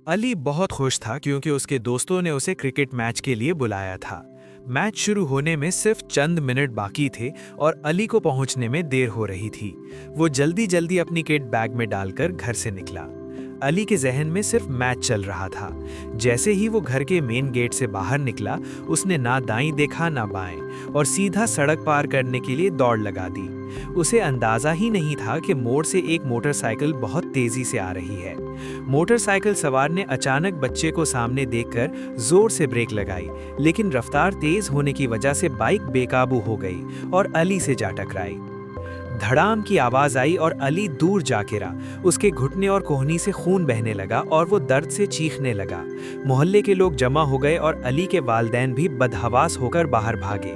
अली बहुत खुश था क्योंकि उसके दोस्तों ने उसे क्रिकेट मैच के लिए बुलाया था। मैच शुरू होने में सिर्फ चंद मिनट बाकी थे और अली को पहुंचने में देर हो रही थी। वो जल्दी जल्दी अपनी किट बैग में डालकर घर से निकला। अली के जहन में सिर्फ मैच चल रहा था। जैसे ही वो घर के मेन गेट से बाहर निकला, उसने ना दाईं देखा ना बाएं और सीधा सड़क पार करने के लिए दौड़ लगा दी। उसे अंदाजा ही नहीं था कि मोड़ से एक मोटरसाइकिल बहुत तेजी से आ रही है। मोटरसाइकिल सवार ने अचानक बच्चे को सामने देखकर जोर से ब्रेक लगाई, लेकिन रफ्तार तेज होने की वजह से बाइक बेकाबू हो गई और अली से जा टकराई। धड़ाम की आवाज आई और अली दूर जा गिरा। उसके घुटने और कोहनी से खून बहने लगा और वो दर्द से चीखने लगा। मोहल्ले के लोग जमा हो गए और अली के वालिदैन भी बदहवास होकर बाहर भागे।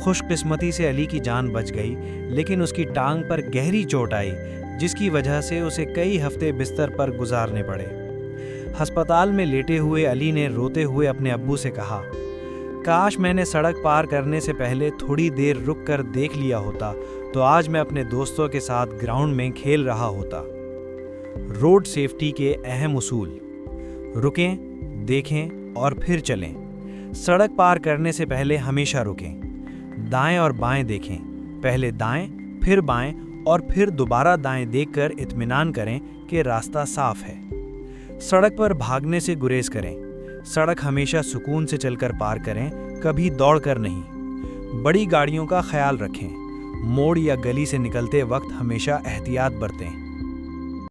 खुशकिस्मती से अली की जान बच गई, लेकिन उसकी टांग पर गहरी चोट आई, जिसकी वजह से उसे कई हफ्ते बिस्तर पर गुजारने पड़े। अस्पताल में लेटे हुए अली ने रोते हुए अपने अब्बू से कहा, काश मैंने सड़क पार करने से पहले थोड़ी देर रुक कर देख लिया होता तो आज मैं अपने दोस्तों के साथ ग्राउंड में खेल रहा होता। रोड सेफ्टी के अहम उसूल: रुकें, देखें और फिर चलें। सड़क पार करने से पहले हमेशा रुकें। दाएं और बाएं देखें, पहले दाएं, फिर बाएं और फिर दोबारा दाएं देखकर इत्मीनान करें कि रास्ता साफ है। सड़क पर भागने से गुरेज करें। सड़क हमेशा सुकून से चलकर पार करें, कभी दौड़कर नहीं। बड़ी गाड़ियों का ख्याल रखें। मोड़ या गली से निकलते वक्त हमेशा एहतियात बरतें।